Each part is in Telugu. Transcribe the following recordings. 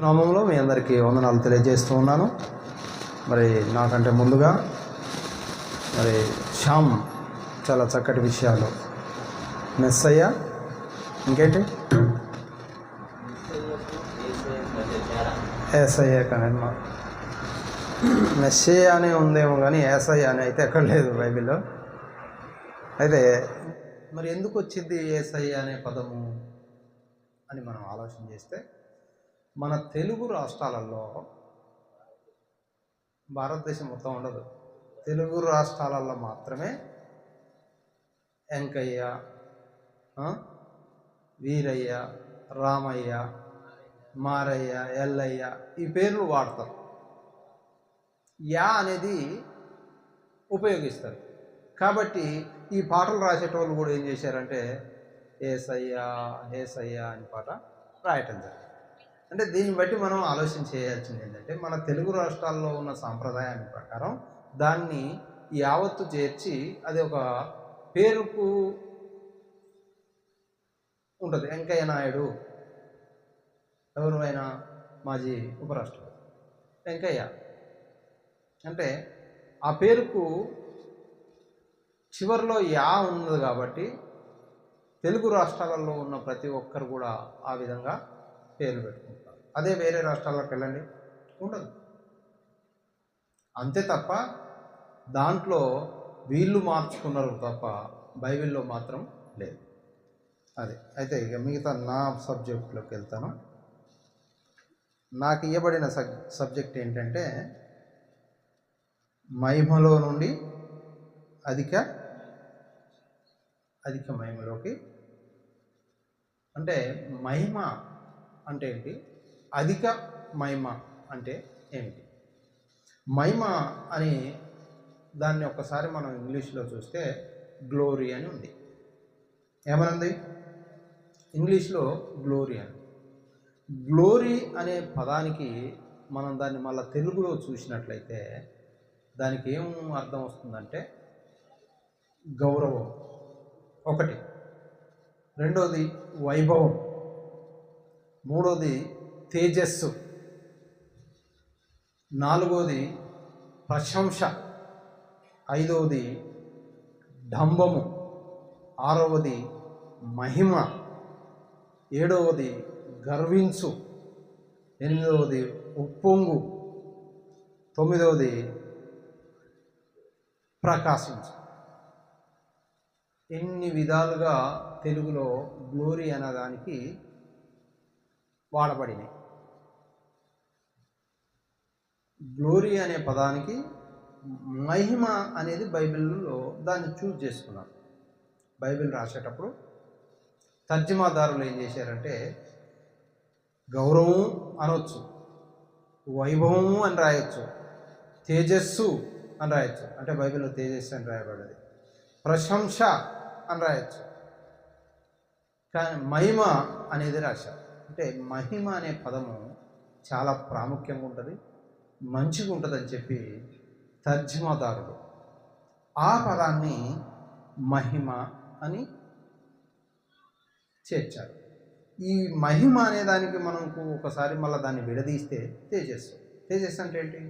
నామంలో మీ అందరికీ వందనాలు తెలియజేస్తూ ఉన్నాను. మరి నాకంటే ముందుగా మరి శ్యామ్ చాలా చక్కటి విషయాలు మెస్సయ్య ఇంకేంటి ఏసయ్య కానీ మెస్సయ్య అనే ఉందేమో కానీ ఏసయ్య అని అయితే ఎక్కడ లేదు బైబిల్లో. అయితే మరి ఎందుకు వచ్చింది ఏసయ్య అనే పదము అని మనం ఆలోచన చేస్తే, మన తెలుగు రాష్ట్రాలలో, భారతదేశం మొత్తం ఉండదు, తెలుగు రాష్ట్రాలలో మాత్రమే వెంకయ్య, వీరయ్య, రామయ్య, మారయ్య, ఎల్లయ్య ఈ పేర్లు వాడతారు. యా అనేది ఉపయోగిస్తారు. కాబట్టి ఈ పాటలు రాసేటోళ్ళు కూడా ఏం చేశారంటే ఏసయ్య ఏసయ్య అని పాట రాయటం జరిగింది. అంటే దీన్ని బట్టి మనం ఆలోచన చేయాల్సింది ఏంటంటే, మన తెలుగు రాష్ట్రాల్లో ఉన్న సాంప్రదాయాన్ని ప్రకారం దాన్ని యావత్తు చేర్చి అది ఒక పేరుకు ఉంటుంది. వెంకయ్య నాయుడు ఎవరు అయినా మాజీ ఉపరాష్ట్రపతి వెంకయ్య అంటే ఆ పేరుకు చివరిలో యా ఉన్నది కాబట్టి తెలుగు రాష్ట్రాలలో ఉన్న ప్రతి ఒక్కరు కూడా ఆ విధంగా పేర్లు పెట్టుకుంటారు. అదే వేరే రాష్ట్రాలకు వెళ్ళండి, ఉండదు. అంతే తప్ప దాంట్లో వీళ్ళు మార్చుకున్నారు తప్ప బైబిల్లో మాత్రం లేదు. అది అయితే ఇక మిగతా నా సబ్జెక్టులోకి వెళ్తాను. నాకు ఇవ్వబడిన సబ్జెక్ట్ ఏంటంటే మహిమలో నుండి అధిక మహిమలోకి. అంటే మహిమ అంటే ఏంటి, అధిక మహిమ అంటే ఏమిటి? మహిమ అని దాన్ని ఒక్కసారి మనం ఇంగ్లీష్లో చూస్తే గ్లోరీ అని ఉంది. ఏమనుంది ఇంగ్లీష్లో? గ్లోరీ అని. గ్లోరీ అనే పదానికి మనం దాన్ని మళ్ళీ తెలుగులో చూసినట్లయితే దానికి ఏం అర్థం వస్తుందంటే గౌరవం ఒకటి, రెండోది వైభవం, మూడోది తేజస్సు, నాలుగోది ప్రశంస, ఐదవది డంబము, ఆరవది మహిమ, ఏడవది గర్వించు, ఎనిమిదవది ఉప్పొంగు, తొమ్మిదవది ప్రకాశించు. ఎన్ని విధాలుగా తెలుగులో గ్లోరీ అనేదానికి వాడబడినాయి. గ్లోరీ అనే పదానికి మహిమ అనేది బైబిల్లో దాన్ని చూజ్ చేసుకున్నారు. బైబిల్ రాసేటప్పుడు తర్జుమాదారులు ఏం చేశారంటే గౌరవం అనొచ్చు, వైభవము అని రాయొచ్చు, తేజస్సు అని రాయొచ్చు, అంటే బైబిల్లో తేజస్సు అని రాయబడ్డది, ప్రశంస అని రాయొచ్చు, కానీ మహిమ అనేది రాశారు. అంటే మహిమ అనే పదము చాలా ప్రాముఖ్యంగా ఉంటుంది, మంచిగా ఉంటుందని చెప్పి తర్జుమాదారుడు ఆ పదాన్ని మహిమ అని చేర్చారు. ఈ మహిమ అనే దానికి మనకు ఒకసారి మళ్ళీ దాన్ని విడదీస్తే తేజస్సు. తేజస్సు అంటే ఏంటి?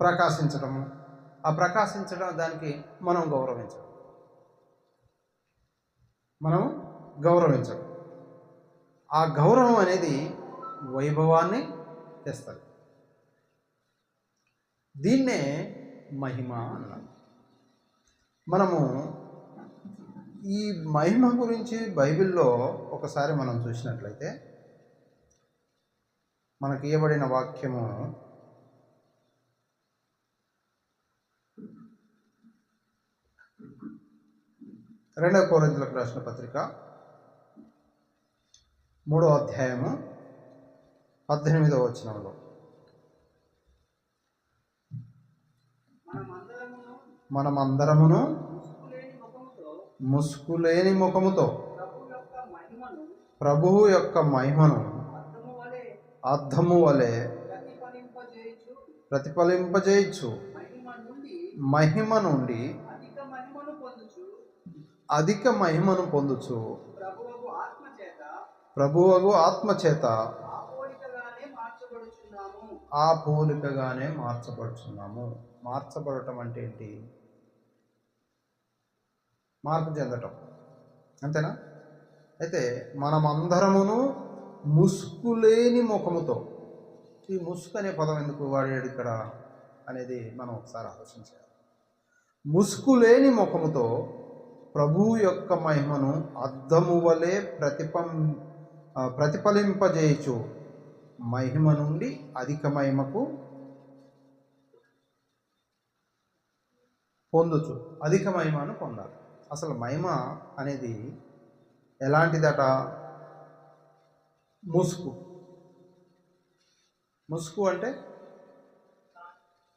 ప్రకాశించడము. ఆ ప్రకాశించడం దానికి మనం గౌరవించడం. ఆ గౌరవం అనేది వైభవాన్ని తెస్తుంది. దీన్నే మహిమ అన్నాం. మనము ఈ మహిమ గురించి బైబిల్లో ఒకసారి మనం చూసినట్లయితే మనకి ఇవ్వబడిన వాక్యము రెండవ కొరింథీయులకు రాసిన పత్రిక 3వ అధ్యాయము 18వ వచనంలో, మనమందరమును ముసుకులేని ముఖముతో ప్రభువు యొక్క మహిమను అద్దము వలె ప్రతిఫలింపజేయచ్చు. మహిమ నుండి అధిక మహిమను పొందుచు ప్రభువగు ఆత్మ చేత ఆ పోలికగానే మార్చబడుచున్నాము. ఆ పోలికగానే మార్చబడుచున్నాము. మార్చబడటం అంటే ఏంటి? మార్పు చెందటం, అంతేనా? అయితే మనమందరమును ముసుగు లేని ముఖముతో, ఈ ముసుగు అనే పదం ఎందుకు వాడాడు ఇక్కడ అనేది మనం ఒకసారి ఆలోచించాలి. ముసుగు లేని ముఖముతో ప్రభువు యొక్క మహిమను అద్దము వలె ప్రతిఫలింపజేయచ్చు, మహిమ నుండి అధిక మహిమకు పొందొచ్చు. అధిక మహిమను పొందాలి. అసలు మహిమ అనేది ఎలాంటిదట? ముసుగు అంటే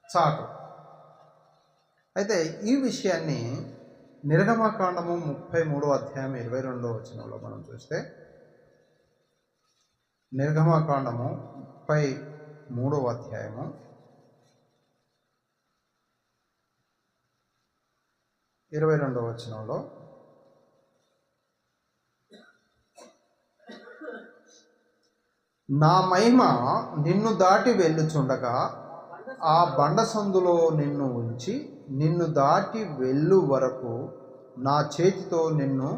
చాటు. అయితే ఈ విషయాన్ని నిర్గమకాండము 33వ అధ్యాయం 22వ వచనంలో మనం చూస్తే, నిర్గమకాండము 33వ అధ్యాయము 22వ వచనంలో, నా మహిమ నిన్ను దాటి వెళ్ళుచుండగా ఆ బండ సందులో నిన్ను ఉంచి నిన్ను దాటి వెళ్ళు వరకు నా చేతితో నిన్ను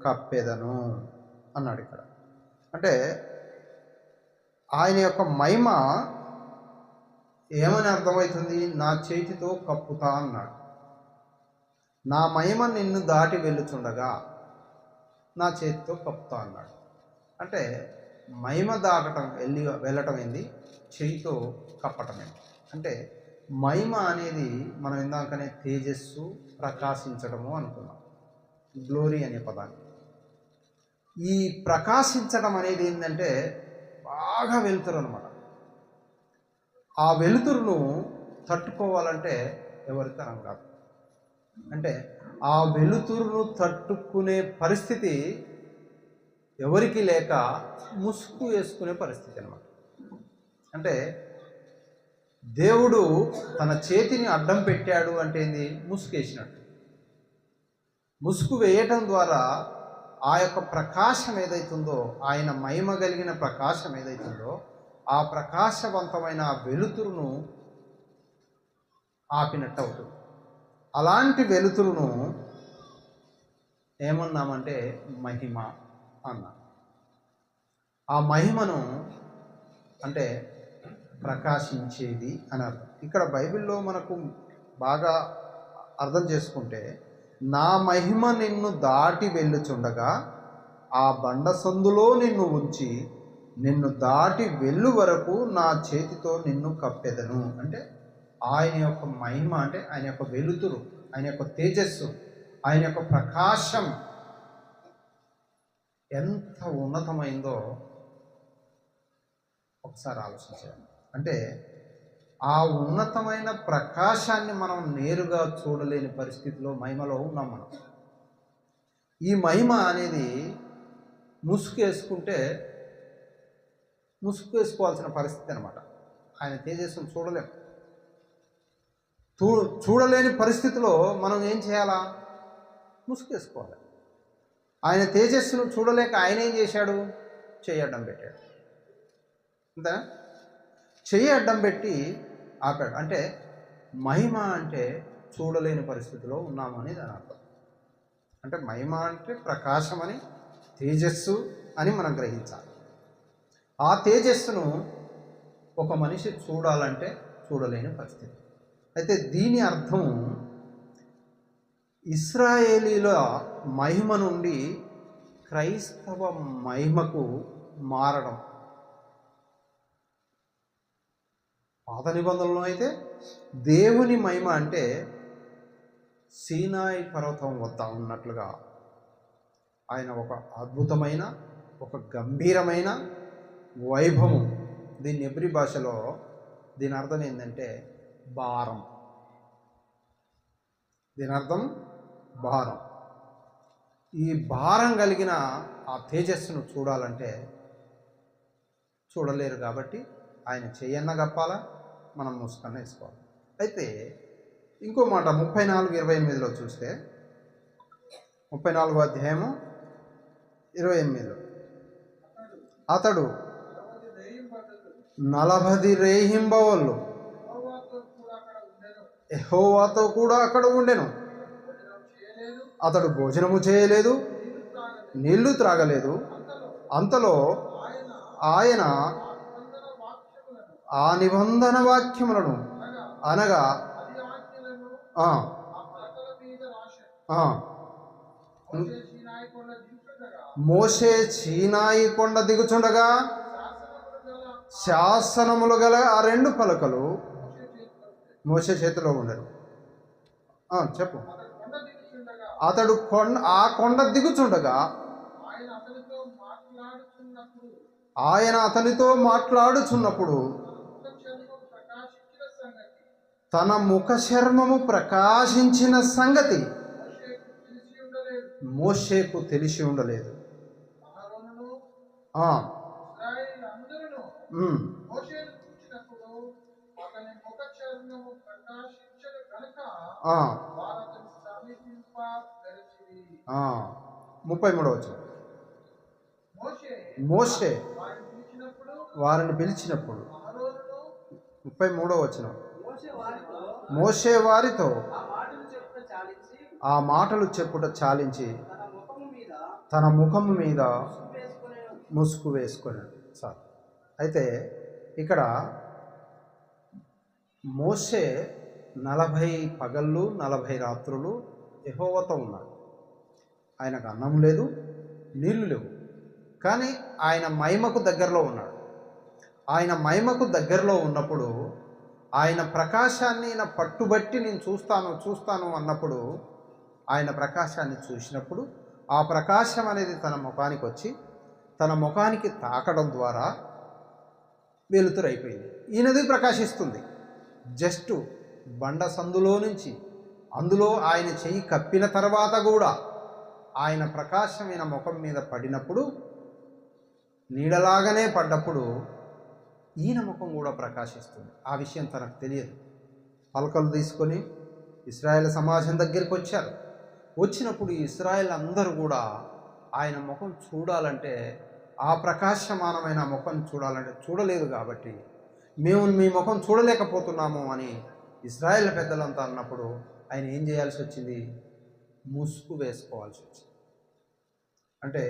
కప్పెదను అన్నాడు ఇక్కడ. అంటే ఆయన యొక్క మహిమ ఏమని అర్థమవుతుంది? నా చేతితో కప్పుతా అన్నాడు. నా మహిమ నిన్ను దాటి వెళ్ళుచుండగా నా చేతితో కప్పుతా అన్నాడు. అంటే మహిమ దాటడం వెళ్ళటం ఏంది? చేయితో కప్పటమేంది? అంటే మహిమ అనేది మనం ఇందాకనే తేజస్సు, ప్రకాశించడము అనుకున్నాం, గ్లోరీ అనే పదాన్ని. ఈ ప్రకాశించడం అనేది ఏంటంటే బాగా వెలుతురు అనమాట. ఆ వెలుతురును తట్టుకోవాలంటే ఎవరి తరం కాదు. అంటే ఆ వెలుతురును తట్టుకునే పరిస్థితి ఎవరికి లేక ముసుగు వేసుకునే పరిస్థితి అనమాట. అంటే దేవుడు తన చేతిని అడ్డం పెట్టాడు అంటే ఏంది? ముసుగు వేసినట్టు. ముసుగు వేయటం ద్వారా ఆ యొక్క ప్రకాశం ఏదైతుందో, ఆయన మహిమ కలిగిన ప్రకాశం ఏదైతుందో, ఆ ప్రకాశవంతమైన వెలుతురును ఆపినట్టు అవుతుంది. అలాంటి వెలుతురును ఏమన్నామంటే మహిమ అన్నా. ఆ మహిమను అంటే ప్రకాశించేది అని అర్థం. ఇక్కడ బైబిల్లో మనకు బాగా అర్థం చేసుకుంటే, నా మహిమ నిన్ను దాటి వెళ్ళుచుండగా ఆ బండ సందులో నిన్ను ఉంచి నిన్ను దాటి వెళ్ళు వరకు నా చేతితో నిన్ను కప్పెదను. అంటే ఆయన యొక్క మహిమ అంటే ఆయన యొక్క వెలుతురు, ఆయన యొక్క తేజస్సు, ఆయన యొక్క ప్రకాశం ఎంత ఉన్నతమైందో ఒకసారి ఆలోచించాలి. అంటే ఆ ఉన్నతమైన ప్రకాశాన్ని మనం నేరుగా చూడలేని పరిస్థితిలో మహిమలో ఉన్నాం మనం. ఈ మహిమ అనేది ముసుగు వేసుకోవాల్సిన పరిస్థితి అనమాట. ఆయన తేజస్సును చూడలేము. చూడలేని పరిస్థితిలో మనం ఏం చేయాలా? ముసుగు వేసుకోవాలి. ఆయన తేజస్సును చూడలేక ఆయన ఏం చేశాడు? చెయ్యి అడ్డం పెట్టాడు. అంతే, చెయ్యి అడ్డం పెట్టి ఆపాడు. అంటే మహిమ అంటే చూడలేని పరిస్థితిలో ఉన్నామని దాని అర్థం. అంటే మహిమ అంటే ప్రకాశం అని, తేజస్సు అని మనం గ్రహించాలి. ఆ తేజస్సును ఒక మనిషి చూడాలంటే చూడలేని పరిస్థితి. అయితే దీని అర్థం ఇశ్రాయేలీల మహిమ నుండి క్రైస్తవ మహిమకు మారడం. పాత నిబంధనలో అయితే దేవుని మహిమ అంటే సీనాయి పర్వతం వద్ద ఉన్నట్లుగా ఆయన ఒక అద్భుతమైన, ఒక గంభీరమైన వైభవం. దీన్ని ఎబ్రీ భాషలో దీని అర్థం ఏంటంటే భారం. దీని అర్థం భారం. ఈ భారం కలిగిన ఆ తేజస్సును చూడాలంటే చూడలేరు. కాబట్టి ఆయన చెయ్యన్న గప్పాలా, మనం ముసుకన్న వేసుకోవాలి. అయితే ఇంకో మాట 34:28లో చూస్తే, 34వ అధ్యాయము 28లో, అతడు నలభై రేయింబగళ్ళు 40 రేయింబవళ్ళు యెహోవాతో కూడా అక్కడ ఉండెను. యెహోవాతో కూడా అక్కడ ఉండెను. భోజనం చేయలేదు, అతడు భోజనము చేయలేదు, నీళ్లు త్రాగలేదు. నీళ్లు త్రాగలేదు. అంతలో అంతలో ఆయన ఆయన ఆ నిబంధన వాక్యములను ఆ నిబంధన వాక్యములను అనగా అనగా 10 ఆజ్ఞలను ఆ ఆ పలకల మీద రాశాను. ఆ మోషే సీనాయి కొండ దిగుచుండగా మోషే సీనాయి కొండ దిగుచుండగా శాసనములు గల శాసనములు గల ఆ 2 పలకలు మోషే చేతిలో ఉండెను. మోషే చేతిలో ఉండరు. చెప్పు. అతడు కొండ దిగుచుండగా ఆ కొండ దిగుచుండగా ఆయన అతనితో మాట్లాడుచున్నప్పుడు ఆయన అతనితో మాట్లాడుచున్నప్పుడు ముఖ చర్మము ప్రకాశించిన సంగతి తన ముఖ చర్మము ప్రకాశించిన సంగతి మోషేకు తెలిసి ఉండలేదు. మోషేకు తెలిసి ఉండలేదు. అహరోనును ఆ ఇశ్రాయేలీయులందరును ఉమ్, మోషేను చూచినప్పుడు అతని ముఖ చర్మము ప్రకాశించదు కనుక ఆ, వారు అతని సమీపింప వెరచిరి. 33వ వచనం. మోషే మోషే వారిని పిలిచినప్పుడు వారిని పిలిచినప్పుడు అహరోనును 33వ వచనం. మోషే వారితో మోషే వారితో ఆ మాటలు చెప్పుట చాలించి ఆ మాటలు చెప్పుట చాలించి తన ముఖము మీద తన ముఖము మీద వేసుకునేను. ముసుగు వేసుకున్నాడు. సార్, అయితే ఇక్కడ మోషే 40 పగళ్ళు 40 రాత్రులు యెహోవాతో ఉన్నాడు. ఆయనకు అన్నం లేదు, నీళ్లు లేవు, కానీ ఆయన మహిమకు దగ్గరలో ఉన్నాడు. ఆయన మహిమకు దగ్గరలో ఉన్నప్పుడు ఆయన ప్రకాశాన్ని ఈయన పట్టుబట్టి నేను చూస్తాను అన్నప్పుడు ఆయన ప్రకాశాన్ని చూసినప్పుడు ఆ ప్రకాశం అనేది తన ముఖానికి వచ్చి తన ముఖానికి తాకడం ద్వారా వెలుతురు అయిపోయింది. ఈయనది ప్రకాశిస్తుంది. జస్ట్ బండ సందులో నుంచి అందులో ఆయన చెయ్యి కప్పిన తర్వాత కూడా ఆయన ప్రకాశమైన ముఖం మీద పడినప్పుడు నీడలాగానే పడ్డప్పుడు ఈయన ముఖం కూడా ప్రకాశిస్తుంది. ఆ విషయం తనకు తెలియదు. పలకలు తీసుకొని ఇశ్రాయేల్ సమాజం దగ్గరికి వచ్చారు. వచ్చినప్పుడు ఈ ఇశ్రాయేల్ అందరూ కూడా ఆయన ముఖం చూడాలంటే ఆ ప్రకాశమానమైన ముఖం చూడాలంటే చూడలేదు. కాబట్టి మేము మీ ముఖం చూడలేకపోతున్నాము అని ఇశ్రాయేల్ పెద్దలంతా అన్నప్పుడు ఆయన ఏం చేయాల్సి వచ్చింది? ముసుగు వేసుకోవాల్సి వచ్చింది. అంటే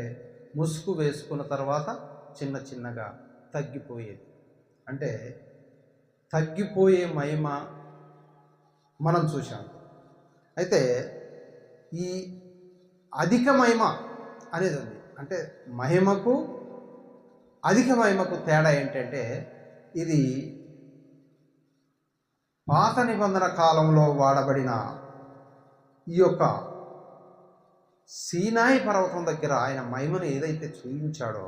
ముసుగు వేసుకున్న తర్వాత చిన్న చిన్నగా తగ్గిపోయేది. అంటే తగ్గిపోయే మహిమ మనం చూసాం. అయితే ఈ అధిక మహిమ అనేది ఉంది. అంటే మహిమకు అధిక మహిమకు తేడా ఏంటంటే ఇది పాత నిబంధన కాలంలో వాడబడిన ఈ యొక్క సీనాయి పర్వతం దగ్గర ఆయన మహిమను ఏదైతే చూపించాడో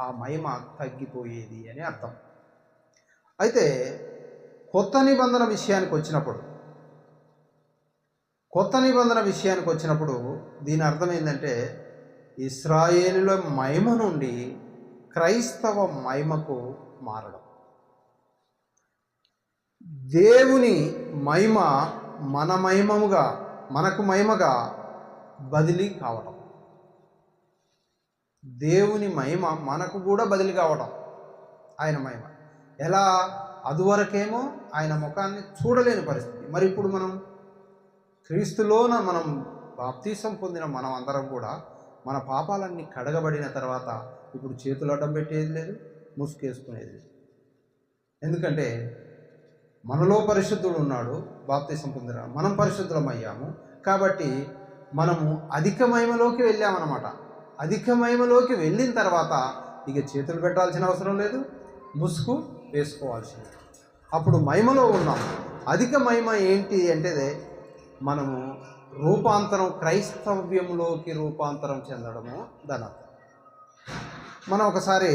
ఆ మహిమ తగ్గిపోయేది అని అర్థం. అయితే కొత్త నిబంధన విషయానికి వచ్చినప్పుడు దీని అర్థం ఏంటంటే ఇశ్రాయేలుల మహిమ నుండి క్రైస్తవ మహిమకు మారడం. దేవుని మహిమ మనకు మహిమగా బదిలీ కావడం. దేవుని మహిమ మనకు కూడా బదిలీ కావడం. ఆయన మహిమ ఎలా? అదివరకేమో ఆయన ముఖాన్ని చూడలేని పరిస్థితి. మరి ఇప్పుడు మనం క్రీస్తులోన మనం బాప్తీసం పొందిన మనం అందరం కూడా మన పాపాలన్నీ కడగబడిన తర్వాత ఇప్పుడు చేతులు అడ్డం పెట్టేది లేదు, ముసుకేసుకునేది లేదు. ఎందుకంటే మనలో పరిశుద్ధుడు ఉన్నాడు, బాప్తీసం పొందిన మనం పరిశుద్ధులం అయ్యాము. కాబట్టి మనము అధిక మహిమలోకి వెళ్ళామన్నమాట. అధిక మహిమలోకి వెళ్ళిన తర్వాత ఇక చేతులు పెట్టాల్సిన అవసరం లేదు, ముసుగు వేసుకోవాల్సింది. అప్పుడు మహిమలో ఉన్నాం. అధిక మహిమ ఏంటి అంటే మనము క్రైస్తవ్యంలోకి రూపాంతరం చెందడము దాని అర్థం. మనం ఒకసారి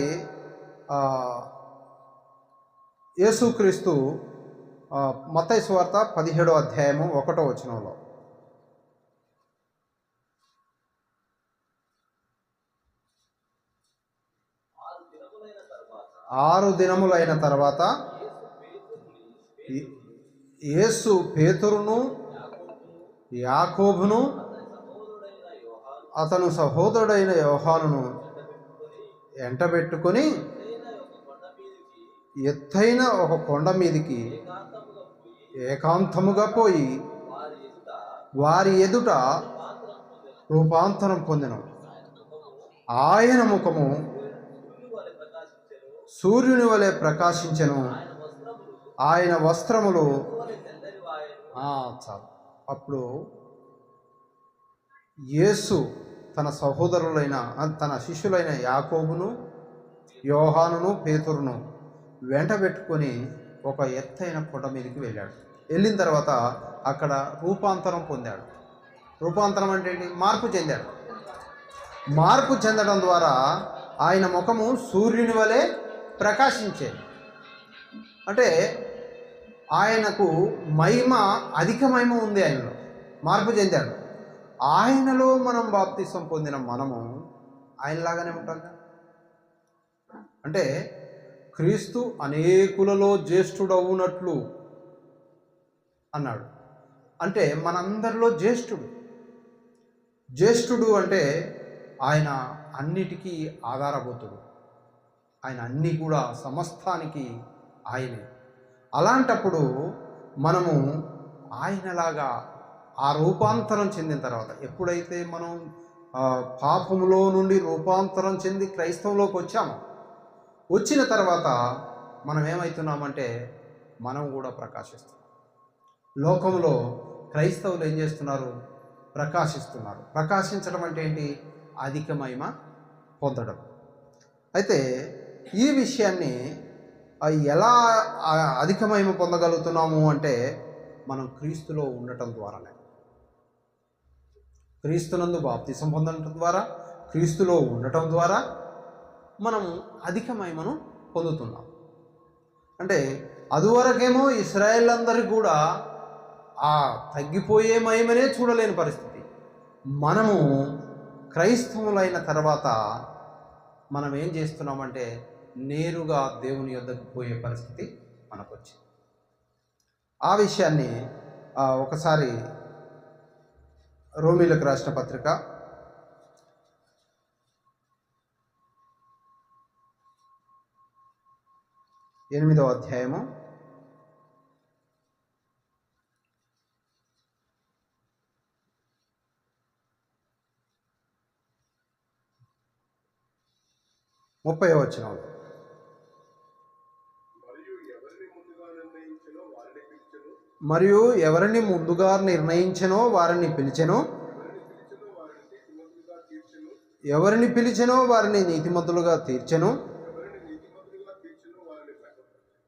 యేసుక్రీస్తు మత్తయి సువార్త 17వ అధ్యాయము 1వ వచనంలో ఆరు దినములైన తర్వాత యేసు పేతురును యాకోబును అతను సహోదరుడైన యోహానును ఎంటబెట్టుకొని ఎత్తైన ఒక కొండ మీదికి ఏకాంతముగా పోయి వారి ఎదుట రూపాంతరం పొందెను. ఆయన ముఖము సూర్యుని వలె ప్రకాశించెను. ఆయన వస్త్రములు చాలు. అప్పుడు యేసు తన సహోదరులైన తన శిష్యులైన యాకోబును, యోహానును, పేతురును వెంటబెట్టుకొని ఒక ఎత్తైన కొండ మీదకి వెళ్ళాడు. వెళ్ళిన తర్వాత అక్కడ రూపాంతరం పొందాడు. రూపాంతరం అంటే ఏంటి? మార్పు చెందాడు. మార్పు చెందడం ద్వారా ఆయన ముఖము సూర్యుని వలె ప్రకాశించేది. అంటే ఆయనకు మహిమ, అధిక మహిమ ఉంది ఆయనలో. మార్పు చెందాడు. ఆయనలో మనం బాప్తిసం పొందిన మనము ఆయనలాగానే ఉంటాం. అంటే క్రీస్తు అనేకులలో జ్యేష్ఠుడవునట్లు అన్నాడు. అంటే మనందరిలో జ్యేష్ఠుడు అంటే ఆయన అన్నిటికీ ఆధారభూతుడు. ఆయన అన్నీ కూడా సమస్తానికి ఆయనే. అలాంటప్పుడు మనము ఆయనలాగా ఆ రూపాంతరం చెందిన తర్వాత, ఎప్పుడైతే మనం పాపములో నుండి రూపాంతరం చెంది క్రైస్తవంలోకి వచ్చామో, వచ్చిన తర్వాత మనం ఏమవుతున్నామంటే మనం కూడా ప్రకాశిస్తున్నాం. లోకంలో క్రైస్తవులు ఏం చేస్తున్నారు? ప్రకాశిస్తున్నారు. ప్రకాశించడం అంటే ఏంటి? అధిక మహిమ పొందడం. అయితే ఈ విషయాన్ని ఎలా అధిక మహిమ పొందగలుగుతున్నాము అంటే మనం క్రీస్తులో ఉండటం ద్వారానే. క్రీస్తునందు బాప్తిసం పొందడం ద్వారా, క్రీస్తులో ఉండటం ద్వారా మనం అధిక మహిమను పొందుతున్నాం. అంటే అదివరకేమో ఇశ్రాయేలందరికీ కూడా ఆ తగ్గిపోయే మహిమనే చూడలేని పరిస్థితి. మనము క్రైస్తవులైన తర్వాత మనం ఏం చేస్తున్నామంటే నేరుగా దేవుని యొద్దకు పోయే పరిస్థితి మనకు వచ్చింది. ఆ విషయాన్ని ఒకసారి రోమీలకు రాసిన పత్రిక 8వ అధ్యాయము 30వ వచనం. మరియు ఎవరిని ముందుగా నిర్ణయించెనో వారిని పిలిచెను, ఎవరిని పిలిచెనో వారిని నీతిమంతులుగా తీర్చెను,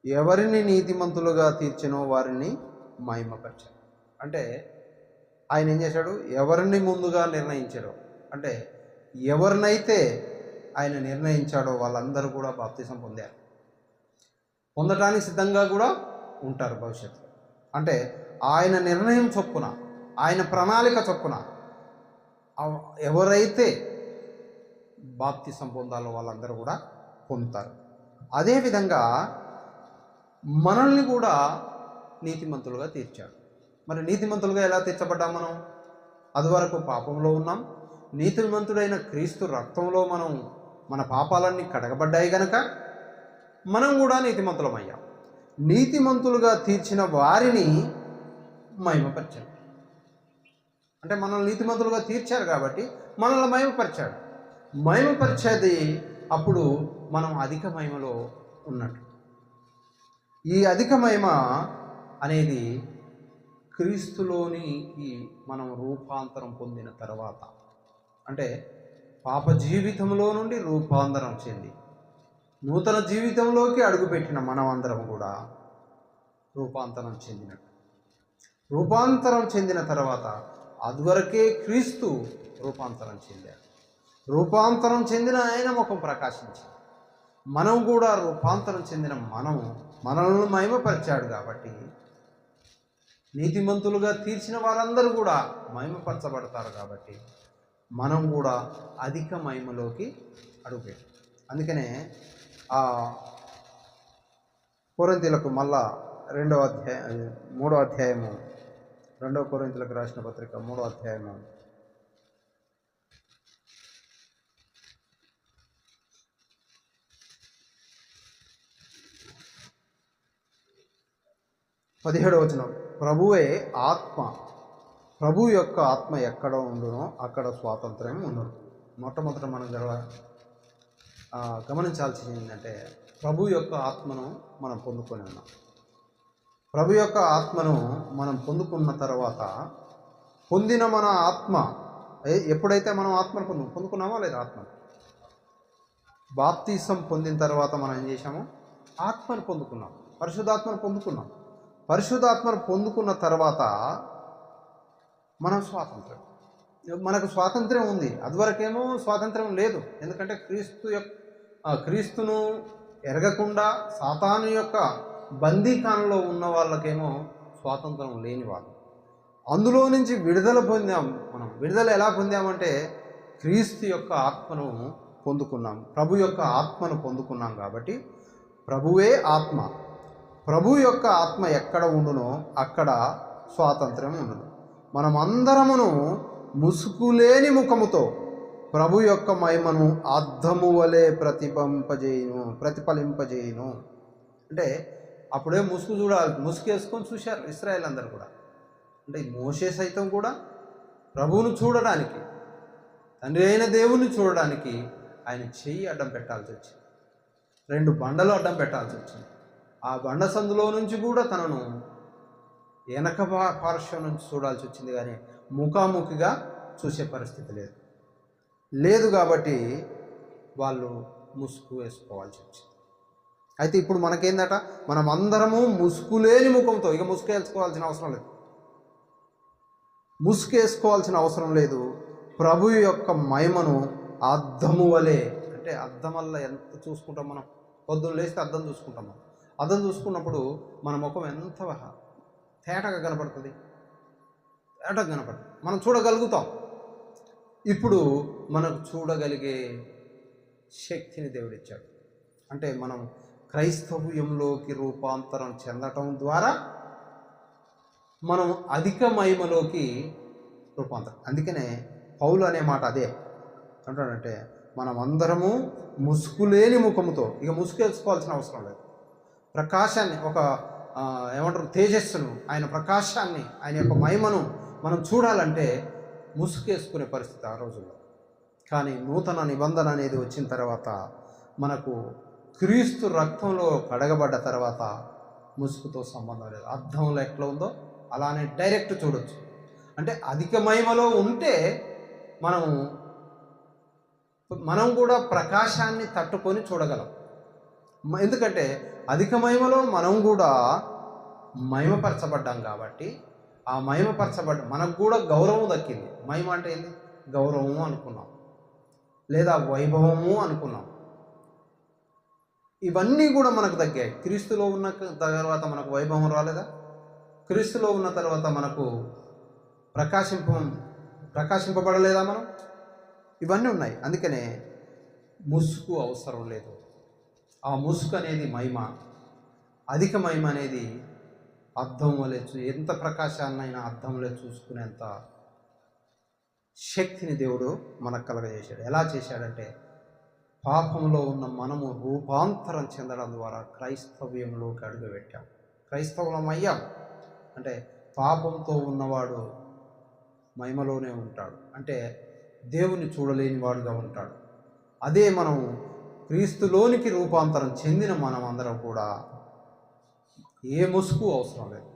ఎవరిని నీతిమంతులుగా తీర్చెనో వారిని మహిమపరిచెను. అంటే ఆయన ఏం చేశాడు? ఎవరిని ముందుగా నిర్ణయించాడో, అంటే ఎవరినైతే ఆయన నిర్ణయించాడో వాళ్ళందరూ కూడా బాప్తిసం పొందారు, పొందటానికి సిద్ధంగా కూడా ఉంటారు భవిష్యత్తులో. అంటే ఆయన నిర్ణయం చొప్పున, ఆయన ప్రణాళిక చొప్పున ఎవరైతే బాప్తిసం పొందాలో వాళ్ళందరూ కూడా పొందుతారు. అదేవిధంగా మనల్ని కూడా నీతిమంతులుగా తీర్చాడు. మరి నీతిమంతులుగా ఎలా తీర్చబడ్డాం మనం? అదివరకు పాపంలో ఉన్నాం. నీతిమంతుడైన క్రీస్తు రక్తంలో మన పాపాలన్నీ కడగబడ్డాయి కనుక మనం కూడా నీతిమంతులమయ్యాం. నీతిమంతులుగా తీర్చిన వారిని మహిమపరిచాడు. అంటే మనల్ని నీతిమంతులుగా తీర్చారు కాబట్టి మనల్ని మహిమపరిచాడు. మహిమపరిచేది అప్పుడు మనం అధిక మహిమలో ఉన్నట్టు. ఈ అధిక మహిమ అనేది క్రీస్తులోని మనం రూపాంతరం పొందిన తర్వాత, అంటే పాప జీవితంలో నుండి రూపాంతరం చెంది నూతన జీవితంలోకి అడుగుపెట్టిన మనం అందరం కూడా రూపాంతరం చెందినట్టు. రూపాంతరం చెందిన తర్వాత అదివరకే క్రీస్తు రూపాంతరం చెందాడు. రూపాంతరం చెందిన ఆయన ముఖం ప్రకాశించింది. మనం కూడా రూపాంతరం చెందిన మనల్ని మహిమపరిచాడు కాబట్టి నీతిమంతులుగా తీర్చిన వారందరూ కూడా మహిమపరచబడతారు. కాబట్టి మనం కూడా అధిక మహిమలోకి అడుగుపెట్టాం. అందుకనే కొరింథీయులకు మళ్ళా 3వ అధ్యాయము 2వ కొరింథీయులకు రాసిన పత్రిక 3వ అధ్యాయము 17వ వచనం, ప్రభువే ఆత్మ, ప్రభు యొక్క ఆత్మ ఎక్కడ ఉండునో అక్కడ స్వాతంత్ర్యం ఉండును. మొట్టమొదట మనం గమనించాల్సింది ఏంటంటే, ప్రభు యొక్క ఆత్మను మనం పొందుకొని ఉన్నాం. ప్రభు యొక్క ఆత్మను మనం పొందుకున్న తర్వాత, పొందిన మన ఆత్మ ఎప్పుడైతే మనం ఆత్మను పొందుకున్నామో లేదా, ఆత్మను బాప్తీసం పొందిన తర్వాత మనం ఏం చేశాము? ఆత్మను పొందుకున్నాం, పరిశుద్ధాత్మను పొందుకున్నాం. పరిశుద్ధాత్మను పొందుకున్న తర్వాత మనం మనకు స్వాతంత్ర్యం ఉంది. అదివరకేమో స్వాతంత్ర్యం లేదు. ఎందుకంటే క్రీస్తును ఎరగకుండా సాతాను యొక్క బందీఖానలో ఉన్న వాళ్ళకేమో స్వాతంత్రం లేని వాళ్ళు. అందులో నుంచి విడుదల పొందాం. మనం విడుదల ఎలా పొందామంటే, క్రీస్తు యొక్క ఆత్మను పొందుకున్నాం, ప్రభు యొక్క ఆత్మను పొందుకున్నాం. కాబట్టి ప్రభువే ఆత్మ, ప్రభు యొక్క ఆత్మ ఎక్కడ ఉండునో అక్కడ స్వాతంత్ర్యం ఉండును. మనమందరమును ముసుగులేని ముఖముతో ప్రభు యొక్క మహిమను అద్దము వలె ప్రతిఫలింపజేయును. అంటే అప్పుడే ముసుగు వేసుకొని చూశారు ఇశ్రాయేల్ అందరూ కూడా. అంటే మోషే సైతం కూడా ప్రభువును చూడడానికి, తండ్రి అయిన దేవుని చూడడానికి ఆయన చెయ్యి అడ్డం పెట్టాల్సి వచ్చింది, 2 బండలు అడ్డం పెట్టాల్సి వచ్చింది. ఆ బండ సందులో నుంచి కూడా తనను వెనక పార్శ్వం నుంచి చూడాల్సి వచ్చింది, కానీ ముఖాముఖిగా చూసే పరిస్థితి లేదు. కాబట్టి వాళ్ళు ముసుగు వేసుకోవాల్సి వచ్చింది. అయితే ఇప్పుడు మనకేందట, మనం అందరము ముసుగులేని ముఖంతో, ఇక ముసుగేసుకోవాల్సిన అవసరం లేదు, ప్రభు యొక్క మహిమను అద్దము వలె, అంటే అద్దం వల్ల ఎంత చూసుకుంటాం మనం, పొద్దున్న లేస్తే అద్దం చూసుకుంటాం. అద్దం చూసుకున్నప్పుడు మన ముఖం ఎంత తేటగా కనపడుతుంది, మనం చూడగలుగుతాం. ఇప్పుడు మనకు చూడగలిగే శక్తిని దేవుడిచ్చాడు. అంటే మనం క్రైస్తవ్యంలోకి రూపాంతరం చెందటం ద్వారా మనం అధిక మహిమలోకి రూపాంతరం. అందుకనే పౌలు అనే మాట అదే అంటాడంటే, మనం అందరము ముసుగులేని ముఖముతో, ఇక ముసుగు వేసుకోవాల్సిన అవసరం లేదు, ప్రకాశాన్ని, ఏమంటారు, తేజస్సును, ఆయన ప్రకాశాన్ని, ఆయన యొక్క మహిమను మనం చూడాలంటే ముసుగేసుకునే పరిస్థితి ఆ రోజుల్లో. కానీ నూతన నిబంధన అనేది వచ్చిన తర్వాత, మనకు క్రీస్తు రక్తంలో కడగబడ్డ తర్వాత ముసుగుతో సంబంధం లేదు. అద్దంలో ఎట్లా ఉందో అలానే డైరెక్ట్ చూడొచ్చు. అంటే అధిక మహిమలో ఉంటే మనం కూడా ప్రకాశాన్ని తట్టుకొని చూడగలం. ఎందుకంటే అధిక మహిమలో మనం కూడా మహిమపరచబడ్డాం కాబట్టి, ఆ మనకు కూడా గౌరవం దక్కింది. మహిమ అంటే ఏంది? గౌరవము అనుకున్నాం, లేదా వైభవము అనుకున్నాం. ఇవన్నీ కూడా మనకు తగ్గాయి. క్రీస్తులో ఉన్న తర్వాత మనకు వైభవం రాలేదా? క్రీస్తులో ఉన్న తర్వాత మనకు ప్రకాశింపబడలేదా మనం? ఇవన్నీ ఉన్నాయి. అందుకనే ముసుగు అవసరం లేదు. ఆ ముసుగు అనేది మహిమ, అధిక మహిమ అనేది అద్దం వలె, ఎంత ప్రకాశాన్నైనా అద్దం వలె చూసుకునేంత శక్తిని దేవుడు మనకు కలగజేశాడు. ఎలా చేశాడంటే, పాపంలో ఉన్న మనము రూపాంతరం చెందడం ద్వారా క్రైస్తవ్యంలోకి అడుగుపెట్టాం, క్రైస్తవులం అయ్యాం. అంటే పాపంతో ఉన్నవాడు మహిమలోనే ఉంటాడు, అంటే దేవుని చూడలేని వాడుగా ఉంటాడు. అదే మనం క్రీస్తులోనికి రూపాంతరం చెందిన మనం అందరం కూడా ఏ ముసుగు అవసరం లేదు,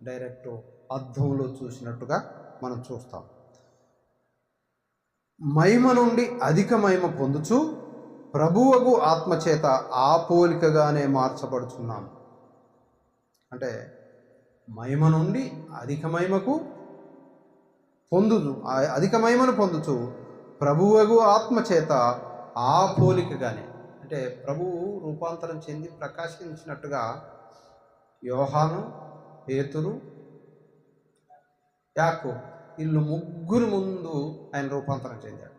డైరెక్ట్ అద్దంలో చూసినట్టుగా మనం చూస్తాం. మహిమ నుండి అధిక మహిమ పొందుచు ప్రభువగు ఆత్మచేత ఆ పోలికగానే మార్చబడుచున్నాం. అంటే మహిమ నుండి అధిక మహిమకు అధిక మహిమను పొందుచు ప్రభువగు ఆత్మచేత ఆ పోలికగానే, అంటే ప్రభువు రూపాంతరం చెంది ప్రకాశించినట్టుగా యోహాను, పేతురు, యాకోబు వీళ్ళు ముగ్గురు ముందు ఆయన రూపాంతరం చెందాడు.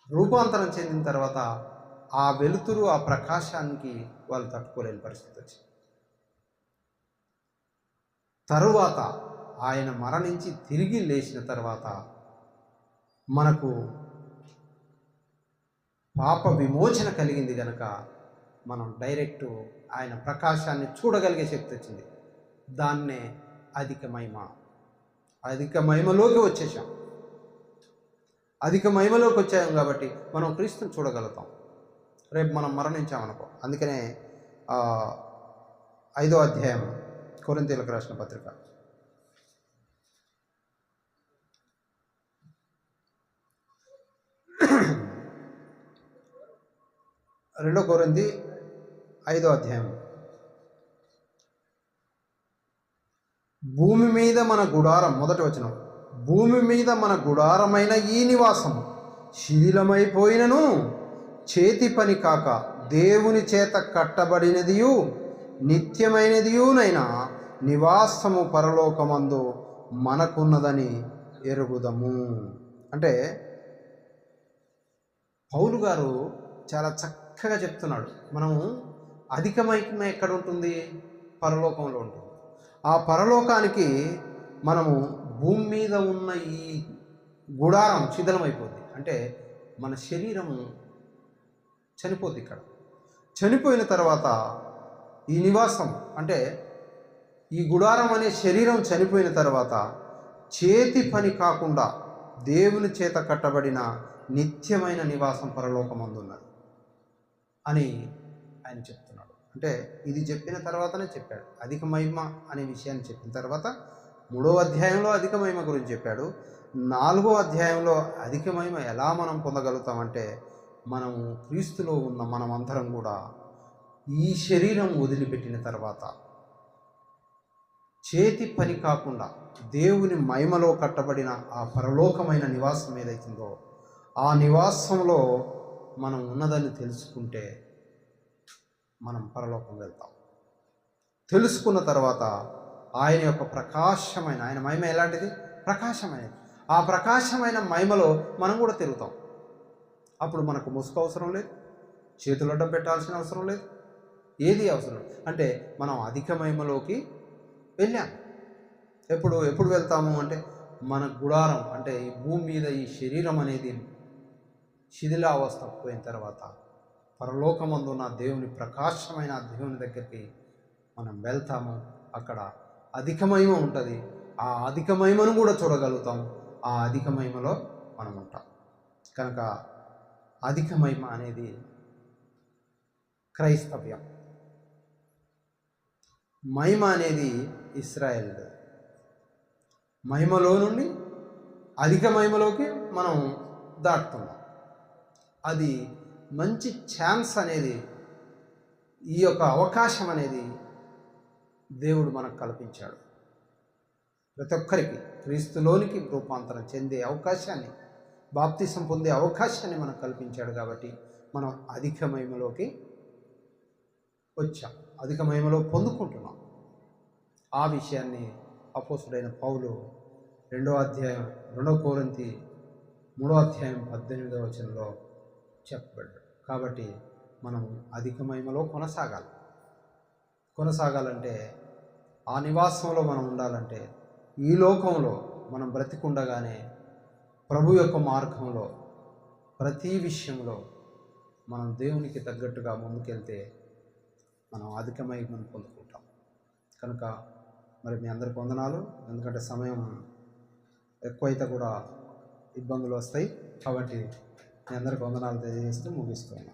రూపాంతరం చెందిన తర్వాత ఆ వెలుతురు, ఆ ప్రకాశానికి వాళ్ళు తట్టుకోలేని పరిస్థితి వచ్చింది. తరువాత ఆయన మరణించి తిరిగి లేచిన తర్వాత మనకు పాప విమోచన కలిగింది కనుక మనం డైరెక్ట్ ఆయన ప్రకాశాన్ని చూడగలిగే శక్తి వచ్చింది. దాన్నే అధిక మహిమ. అధిక మహిమలోకి వచ్చేసాం. అధిక మహిమలోకి వచ్చాం కాబట్టి మనం క్రీస్తుని చూడగలుగుతాం. రేపు మనం మరణించామనుకో. అందుకనే 5వ అధ్యాయం కొరింథీయులకు రాసిన పత్రిక 2 కొరింథీ 5వ అధ్యాయం. భూమి మీద మన గుడారం, మొదటి వచనం, భూమి మీద మన గుడారమైన ఈ నివాసము శిథిలమైపోయినను చేతి పని కాక దేవుని చేత కట్టబడినదియు నిత్యమైనదియునైనా నివాసము పరలోకమందు మనకున్నదని ఎరుగుదము. అంటే పౌలు గారు చాలా చక్కగా చెప్తున్నాడు. మనము అధిక మహిమ ఎక్కడ ఉంటుంది? పరలోకంలో ఉంటుంది. ఆ పరలోకానికి మనము భూమి మీద ఉన్న ఈ గుడారం శిథిలమైపోద్ది. అంటే మన శరీరము చనిపోద్ది. ఇక్కడ చనిపోయిన తర్వాత ఈ నివాసం, అంటే ఈ గుడారం అనే శరీరం చనిపోయిన తర్వాత చేతి పని కాకుండా దేవుని చేత కట్టబడిన నిత్యమైన నివాసం పరలోకమందున్నది అని ఆయన చెప్తున్నాడు. అంటే ఇది చెప్పిన తర్వాతనే చెప్పాడు. అధిక మహిమ అనే విషయాన్ని చెప్పిన తర్వాత 3వ అధ్యాయంలో అధిక మహిమ గురించి చెప్పాడు. 4వ అధ్యాయంలో అధిక మహిమ ఎలా మనం పొందగలుగుతామంటే, మనము క్రీస్తులో ఉన్న మనమందరం కూడా ఈ శరీరం వదిలిపెట్టిన తర్వాత చేతి పని కాకుండా దేవుని మహిమలో కట్టబడిన ఆ పరలోకమైన నివాసం ఏదైతుందో ఆ నివాసంలో మనం ఉన్నదని తెలుసుకుంటే మనం పరలోకం వెళ్తాం. తెలుసుకున్న తర్వాత ఆయన యొక్క ప్రకాశమైన, ఆయన మహిమ ఎలాంటిది? ప్రకాశమైనది. ఆ ప్రకాశమైన మహిమలో మనం కూడా తిరుగుతాం. అప్పుడు మనకు ముసుగు అవసరం లేదు, చేతులు అడ్డం పెట్టాల్సిన అవసరం లేదు, ఏది అవసరం లేదు. అంటే మనం అధిక మహిమలోకి వెళ్ళాం. ఎప్పుడు వెళ్తాము అంటే, మన గుడారం అంటే ఈ భూమి మీద ఈ శరీరం అనేది శిథిలావస్థ పోయిన తర్వాత పరలోకమందున్న దేవుని ప్రకాశమైన దేవుని దగ్గరికి మనం వెళ్తాము. అక్కడ అధిక మహిమ ఉంటుంది. ఆ అధిక మహిమను కూడా చూడగలుగుతాం. ఆ అధిక మహిమలో మనం ఉంటాం. కనుక అధిక మహిమ అనేది క్రైస్తవ్యం. మహిమ అనేది ఇశ్రాయేల్. మహిమలో నుండి అధిక మహిమలోకి మనం దాటుతున్నాం. అది మంచి ఛాన్స్ అనేది, ఈ యొక్క అవకాశం అనేది దేవుడు మనకు కల్పించాడు. ప్రతి ఒక్కరికి క్రీస్తులోనికి రూపాంతరం చెందే అవకాశాన్ని, బాప్తిసం పొందే అవకాశాన్ని మనకు కల్పించాడు. కాబట్టి మనం అధిక మహిమలోకి వచ్చాం, అధిక మహిమలో పొందుకుంటున్నాం. ఆ విషయాన్ని అపోస్తుడైన పౌలు 2వ అధ్యాయం 2 కొరింథీ 3వ అధ్యాయం 18వ వచనంలో చెప్పబడ్డాడు. కాబట్టి మనం అధిక మహిమలో కొనసాగాలంటే, ఆ నివాసంలో మనం ఉండాలంటే, ఈ లోకంలో మనం బ్రతికుండగానే ప్రభు యొక్క మార్గంలో ప్రతి విషయంలో మనం దేవునికి తగ్గట్టుగా ముందుకెళ్తే మనం అధిక మహిమను పొందుకుంటాం. కనుక మరి మీ అందరికి వందనాలు. ఎందుకంటే సమయం ఎక్కువైతే కూడా ఇబ్బందులు వస్తాయి. కాబట్టి మీ అందరికి వందనాలు తెలియజేస్తూ ముగిస్తున్నాను.